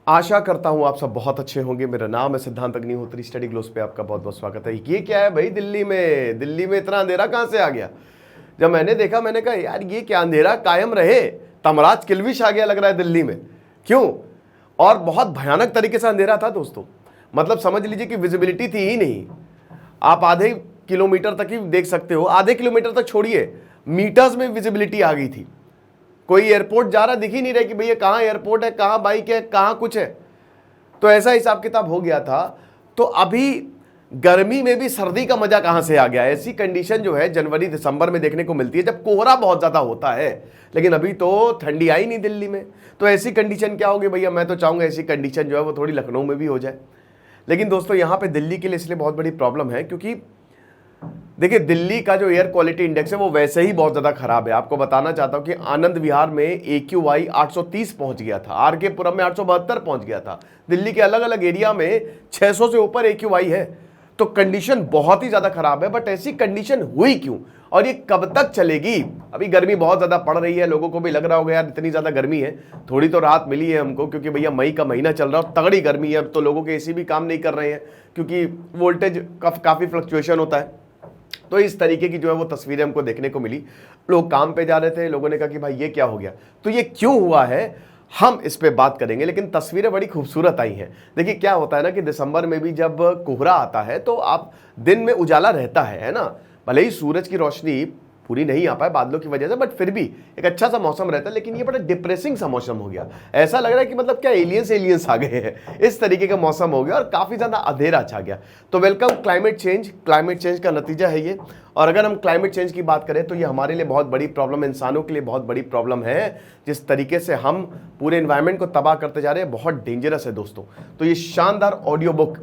आशा करता हूं आप सब बहुत अच्छे होंगे। मेरा नाम है सिद्धांत अग्निहोत्री। स्टडी ग्लोस पे आपका बहुत बहुत स्वागत है। ये क्या है भाई, दिल्ली में इतना अंधेरा कहां से आ गया? जब मैंने देखा मैंने कहा यार ये क्या अंधेरा कायम रहे, तमराज किल्विश आ गया लग रहा है दिल्ली में। क्यों? और बहुत भयानक तरीके से अंधेरा था दोस्तों। मतलब समझ लीजिए कि विजिबिलिटी थी ही नहीं। आप आधे किलोमीटर तक ही देख सकते हो, आधे किलोमीटर तक छोड़िए, मीटर्स में विजिबिलिटी आ गई थी। कोई एयरपोर्ट जा रहा दिख ही नहीं रहा कि भैया कहाँ एयरपोर्ट है, कहाँ बाइक है, कहाँ कुछ है। तो ऐसा हिसाब किताब हो गया था। तो अभी गर्मी में भी सर्दी का मजा कहां से आ गया? ऐसी कंडीशन जो है जनवरी दिसंबर में देखने को मिलती है जब कोहरा बहुत ज्यादा होता है, लेकिन अभी तो ठंडी आई नहीं दिल्ली में। तो ऐसी कंडीशन क्या होगी भैया? मैं तो चाहूंगा ऐसी कंडीशन जो है वो थोड़ी लखनऊ में भी हो जाए। लेकिन दोस्तों यहां पे दिल्ली के लिए इसलिए बहुत बड़ी प्रॉब्लम है क्योंकि देखिए दिल्ली का जो एयर क्वालिटी इंडेक्स है वो वैसे ही बहुत ज्यादा खराब है। आपको बताना चाहता हूं कि आनंद विहार में AQI 830 पहुंच गया था, आरके पुरम में 872 पहुंच गया था। दिल्ली के अलग अलग एरिया में 600 से ऊपर AQI है। तो कंडीशन बहुत ही ज्यादा खराब है। बट ऐसी कंडीशन हुई क्यों और ये कब तक चलेगी? अभी गर्मी बहुत ज्यादा पड़ रही है, लोगों को भी लग रहा होगा यार इतनी ज्यादा गर्मी है, थोड़ी तो राहत मिली है हमको, क्योंकि भैया मई का महीना चल रहा है और तगड़ी गर्मी है। अब तो लोगों के एसी भी काम नहीं कर रहे हैं क्योंकि वोल्टेज काफी फ्लक्चुएशन होता है। तो इस तरीके की जो है वो तस्वीरें हमको देखने को मिली। लोग काम पे जा रहे थे, लोगों ने कहा कि भाई ये क्या हो गया। तो ये क्यों हुआ है हम इस पे बात करेंगे, लेकिन तस्वीरें बड़ी खूबसूरत आई हैं। देखिए क्या होता है ना कि दिसंबर में भी जब कोहरा आता है तो आप दिन में उजाला रहता है ना, भले ही सूरज की रोशनी पूरी नहीं आ पाए बादलों की वजह से, बट फिर भी एक अच्छा सा मौसम रहता है। लेकिन ये बड़ा डिप्रेसिंग सा मौसम हो गया। ऐसा लग रहा है कि मतलब क्या एलियंस आ गए हैं, इस तरीके का मौसम हो गया और काफी ज्यादा अंधेरा छा गया। तो वेलकम क्लाइमेट चेंज का नतीजा है ये। और अगर हम क्लाइमेट चेंज की बात करें तो ये हमारे लिए बहुत बड़ी प्रॉब्लम है, इंसानों के लिए बहुत बड़ी प्रॉब्लम है। जिस तरीके से हम पूरे एनवायरमेंट को तबाह करते जा रहे हैं बहुत डेंजरस है दोस्तों। तो ये शानदार ऑडियो बुक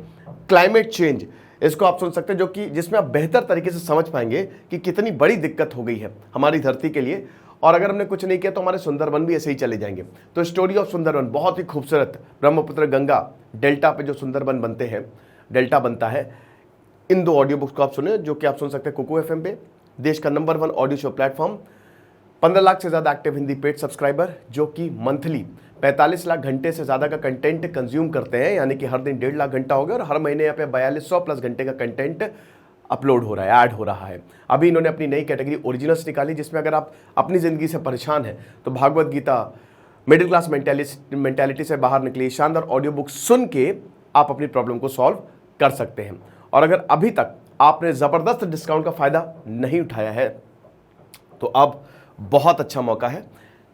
क्लाइमेट चेंज, इसको आप सुन सकते हैं, जो कि जिसमें आप बेहतर तरीके से समझ पाएंगे कि कितनी बड़ी दिक्कत हो गई है हमारी धरती के लिए। और अगर हमने कुछ नहीं किया तो हमारे सुंदरबन भी ऐसे ही चले जाएंगे। तो स्टोरी ऑफ सुंदरबन बहुत ही खूबसूरत, ब्रह्मपुत्र गंगा डेल्टा पे जो सुंदरबन बनते हैं, डेल्टा बनता है। इन दो ऑडियो बुक्स को आप सुने, जो कि आप सुन सकते हैं कुकू FM पे, देश का number 1 audio show platform. 15 lakh से ज्यादा एक्टिव हिंदी पेड सब्सक्राइबर, जो कि मंथली 45 लाख घंटे से ज्यादा का कंटेंट कंज्यूम करते हैं, यानी कि हर दिन 1.5 लाख घंटा हो गया और हर महीने यहाँ पे 4200 प्लस घंटे का कंटेंट अपलोड हो रहा है, ऐड हो रहा है। अभी इन्होंने अपनी नई कैटेगरी ओरिजिनल्स निकाली, जिसमें अगर आप अपनी जिंदगी से परेशान हैं तो Bhagavad Gita, middle class mentality से बाहर निकली शानदार ऑडियो बुक सुन के आप अपनी प्रॉब्लम को सॉल्व कर सकते हैं। और अगर अभी तक आपने जबरदस्त डिस्काउंट का फायदा नहीं उठाया है तो अब बहुत अच्छा मौका है।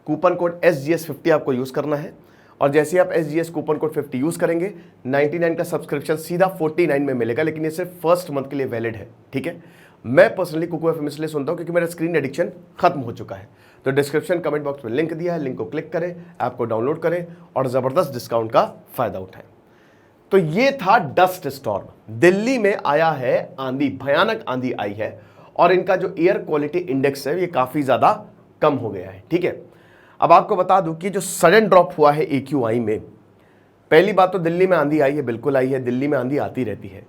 कूपन कोड SGS50 आपको यूज करना है और जैसे ही आप SGS कूपन कोड 50 यूज करेंगे 99 का सब्सक्रिप्शन सीधा 49 में मिलेगा, लेकिन ये सिर्फ फर्स्ट मंथ के लिए वैलिड है, ठीक है। मैं पर्सनली कुकू FM इसलिए सुनता हूं क्योंकि मेरा स्क्रीन एडिक्शन खत्म हो चुका है। तो डिस्क्रिप्शन कमेंट बॉक्स में लिंक दिया है, लिंक को क्लिक करें, ऐप को डाउनलोड करें और जबरदस्त डिस्काउंट का फायदा उठाएं। तो ये था डस्ट स्टॉर्म, दिल्ली में आया है आंधी, भयानक आंधी आई है और इनका जो एयर क्वालिटी इंडेक्स है ये काफी ज्यादा कम हो गया है, ठीक है। अब आपको बता दूं कि जो सडन ड्रॉप हुआ है AQI में, पहली बात तो दिल्ली में आंधी आई है, बिल्कुल आई है, दिल्ली में आंधी आती रहती है।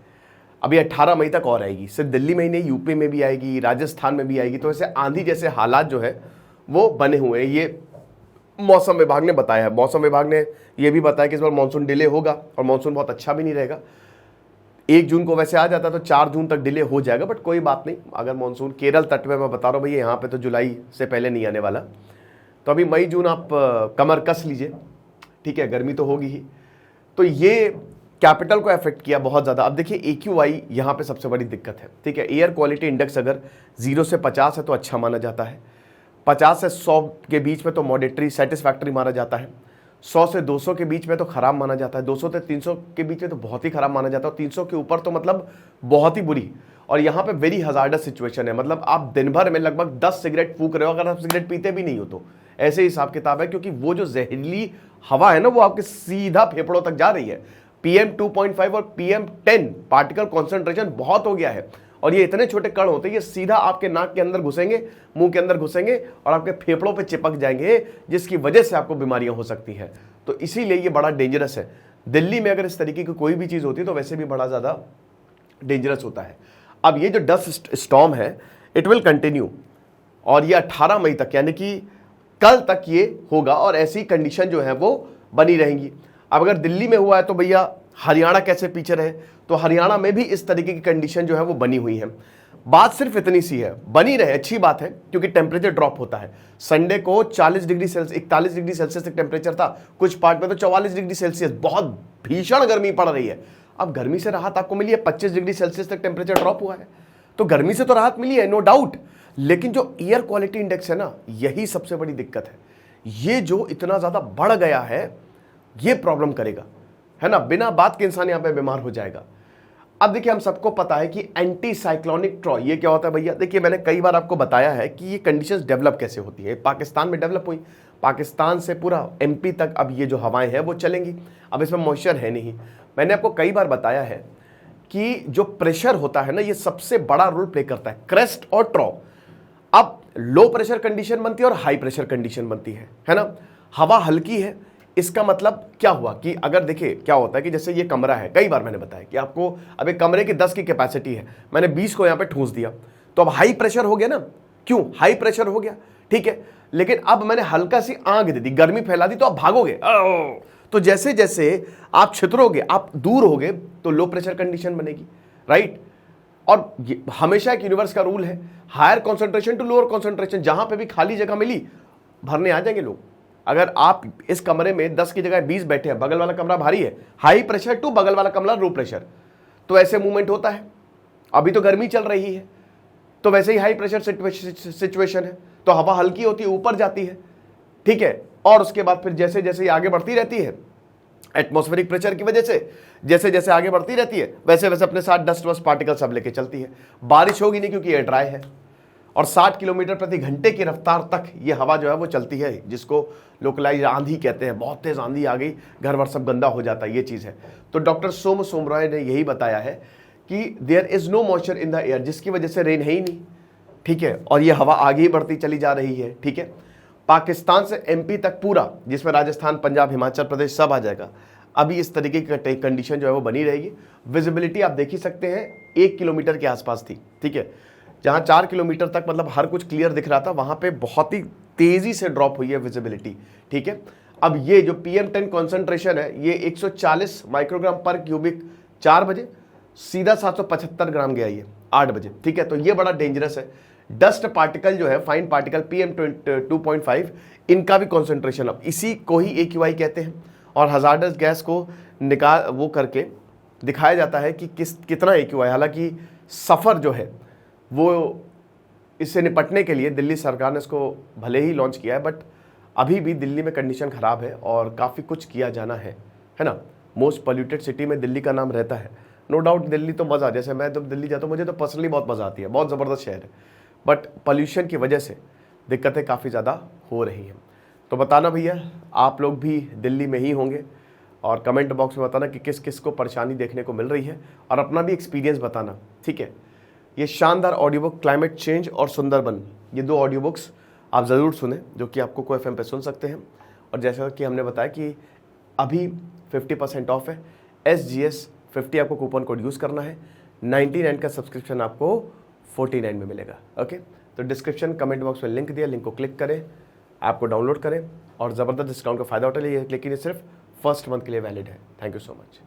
अभी 18 मई तक और आएगी, सिर्फ दिल्ली में ही नहीं, यूपी में भी आएगी, राजस्थान में भी आएगी। तो ऐसे आंधी जैसे हालात जो है वो बने हुए हैं, ये मौसम विभाग ने बताया है। मौसम विभाग ने यह भी बताया कि इस बार मानसून डिले होगा और मानसून बहुत अच्छा भी नहीं रहेगा। 1 जून को वैसे आ जाता तो 4 जून तक डिले हो जाएगा, बट कोई बात नहीं। अगर मानसून केरल तट पे, मैं बता रहा हूँ भैया, यहाँ पे तो जुलाई से पहले नहीं आने वाला। तो अभी मई जून आप कमर कस लीजिए, ठीक है, गर्मी तो होगी ही। तो ये कैपिटल को अफेक्ट किया बहुत ज़्यादा। अब देखिए AQI यहाँ पे सबसे बड़ी दिक्कत है, ठीक है। एयर क्वालिटी इंडेक्स अगर 0 से 50 है तो अच्छा माना जाता है, 50 से 100 के बीच में तो मॉडरेटरी सेटिस्फैक्टरी माना जाता है, 100 से 200 के बीच में तो खराब माना जाता है, 200 से 300 के बीच में तो बहुत ही खराब माना जाता है और 300 के ऊपर तो मतलब बहुत ही बुरी। और यहाँ पे वेरी हजार्डस सिचुएशन है, मतलब आप दिन भर में लगभग 10 सिगरेट फूक रहे हो अगर आप सिगरेट पीते भी नहीं हो तो, ऐसे हिसाब किताब है। क्योंकि वो जो जहरीली हवा है ना वो आपके सीधा फेफड़ों तक जा रही है। PM2.5 और PM10 पार्टिकल कॉन्सेंट्रेशन बहुत हो गया है और ये इतने छोटे कण होते हैं, ये सीधा आपके नाक के अंदर घुसेंगे, मुंह के अंदर घुसेंगे और आपके फेफड़ों पे चिपक जाएंगे, जिसकी वजह से आपको बीमारियां हो सकती हैं। तो इसीलिए ये बड़ा डेंजरस है। दिल्ली में अगर इस तरीके की कोई भी चीज होती है तो वैसे भी बड़ा ज्यादा डेंजरस होता है। अब ये जो डस्ट स्टॉर्म है इट विल कंटिन्यू और ये 18 मई तक यानी कि कल तक ये होगा और ऐसी कंडीशन जो है वो बनी रहेंगी। अब अगर दिल्ली में हुआ है तो भैया हरियाणा कैसे पीछे रहे? तो हरियाणा में भी इस तरीके की कंडीशन जो है वो बनी हुई है। बात सिर्फ इतनी सी है, बनी रहे अच्छी बात है क्योंकि टेम्परेचर ड्रॉप होता है। संडे को 40 डिग्री सेल्सियस 41 डिग्री सेल्सियस तक टेम्परेचर था, कुछ पार्ट में तो 44 डिग्री सेल्सियस, बहुत भीषण गर्मी पड़ रही है। अब गर्मी से राहत आपको मिली है, 25 डिग्री सेल्सियस तक टेम्परेचर ड्रॉप हुआ है, तो गर्मी से तो राहत मिली है, नो डाउट। लेकिन जो एयर क्वालिटी इंडेक्स है ना, यही सबसे बड़ी दिक्कत है। ये जो इतना ज्यादा बढ़ गया है, ये प्रॉब्लम करेगा, है ना। बिना बात के इंसान यहां पे बीमार हो जाएगा। अब देखिए, हम सबको पता है कि एंटी साइक्लोनिक ट्रॉ ये क्या होता है भैया? देखिए, मैंने कई बार आपको बताया है कि ये कंडीशंस डेवलप कैसे होती है। पाकिस्तान में डेवलप हुई, पाकिस्तान से पूरा एमपी तक अब ये जो हवाएं हैं वो चलेंगी। अब इसमें मॉइस्चर है नहीं। मैंने आपको कई बार बताया है कि जो प्रेशर होता है ना, ये सबसे बड़ा रोल प्ले करता है, क्रेस्ट और ट्रॉ। अब लो प्रेशर कंडीशन बनती है और हाई प्रेशर कंडीशन बनती है ना। हवा हल्की है, इसका मतलब क्या हुआ कि अगर देखिए क्या होता है कि जैसे ये कमरा है, कई बार मैंने बताया कि आपको अब एक कमरे की 10 की कैपेसिटी है, मैंने 20 को यहां पे ठूस दिया, तो अब हाई प्रेशर हो गया ना। क्यों हाई प्रेशर हो गया? ठीक है, लेकिन अब मैंने हल्का सी आग दे दी, गर्मी फैला दी, तो आप भागोगे। तो जैसे जैसे आप छितरोगे, आप दूर होगे, तो लो प्रेशर कंडीशन बनेगी, राइट। और हमेशा एक यूनिवर्स का रूल है, higher concentration to lower concentration. जहां पे भी खाली जगह मिली, भरने आ जाएंगे लोग। अगर आप इस कमरे में 10 की जगह 20 बैठे हैं, बगल वाला कमरा भारी है, हाई प्रेशर टू बगल वाला कमरा लो प्रेशर, तो ऐसे मूवमेंट होता है। अभी तो गर्मी चल रही है, तो वैसे ही हाई प्रेशर सिचुएशन है, तो हवा हल्की होती है, ऊपर जाती है, ठीक है। और उसके बाद फिर जैसे जैसे आगे बढ़ती रहती है, एटमॉस्फेरिक प्रेशर की वजह से जैसे जैसे आगे बढ़ती रहती है, वैसे वैसे अपने साथ डस्ट वस्ट पार्टिकल सब लेके चलती है। बारिश होगी नहीं क्योंकि एयर ड्राई है, और 60 किलोमीटर प्रति घंटे की रफ्तार तक ये हवा जो है वो चलती है, जिसको लोकलाइज आंधी कहते हैं। बहुत तेज आंधी आ गई, घर वर सब गंदा हो जाता है, ये चीज़ है। तो डॉक्टर सोम सोमरॉय ने यही बताया है कि there is no moisture in the air, जिसकी वजह से रेन है ही नहीं, ठीक है। और ये हवा आगे ही बढ़ती चली जा रही है, ठीक है। पाकिस्तान से एमपी तक पूरा, जिसमें राजस्थान, पंजाब, हिमाचल प्रदेश सब आ जाएगा। अभी इस तरीके की कंडीशन जो है वो बनी रहेगी। विजिबिलिटी आप देख ही सकते हैं 1 किलोमीटर के आसपास थी, ठीक है। जहां 4 किलोमीटर तक मतलब हर कुछ क्लियर दिख रहा था, वहां पे बहुत ही तेजी से ड्रॉप हुई है विजिबिलिटी, ठीक है। अब ये जो PM10 कॉन्सेंट्रेशन है, ये 140 माइक्रोग्राम पर क्यूबिक 4 बजे, सीधा 775 ग्राम गया ये 8 बजे, ठीक है। तो ये बड़ा डेंजरस है। डस्ट पार्टिकल जो है, फाइन पार्टिकल PM2.5, इनका भी कॉन्सेंट्रेशन अब इसी को ही AQI कहते हैं। और हजार्डस गैस को निकाल वो करके दिखाया जाता है कि कितना AQI। हालांकि सफ़र जो है वो इससे निपटने के लिए दिल्ली सरकार ने इसको भले ही लॉन्च किया है, बट अभी भी दिल्ली में कंडीशन ख़राब है और काफ़ी कुछ किया जाना है ना। मोस्ट पोल्यूटेड सिटी में दिल्ली का नाम रहता है, नो डाउट। दिल्ली तो मज़ा, जैसे मैं जब दिल्ली जाता हूँ मुझे तो पर्सनली बहुत मज़ा आती है, बहुत ज़बरदस्त शहर है, बट पोल्यूशन की वजह से दिक्कतें काफ़ी ज़्यादा हो रही हैं। तो बताना भैया, आप लोग भी दिल्ली में ही होंगे, और कमेंट बॉक्स में बताना कि किस किस को परेशानी देखने को मिल रही है, और अपना भी एक्सपीरियंस बताना, ठीक है। ये शानदार ऑडियो बुक क्लाइमेट चेंज और सुंदरबन, ये 2 ऑडियो बुक्स आप ज़रूर सुने, जो कि आपको कोई FM पे सुन सकते हैं। और जैसा कि हमने बताया कि अभी 50% ऑफ है, SGS 50 आपको कूपन कोड यूज़ करना है, 99 का सब्सक्रिप्शन आपको 49 में मिलेगा, ओके। तो डिस्क्रिप्शन कमेंट बॉक्स में लिंक दिया, लिंक को क्लिक करें, ऐप को डाउनलोड करें और ज़बरदस्त डिस्काउंट का फ़ायदा उठा लीजिए। लेकिन ये सिर्फ फर्स्ट मंथ के लिए वैलिड है। Thank you so much.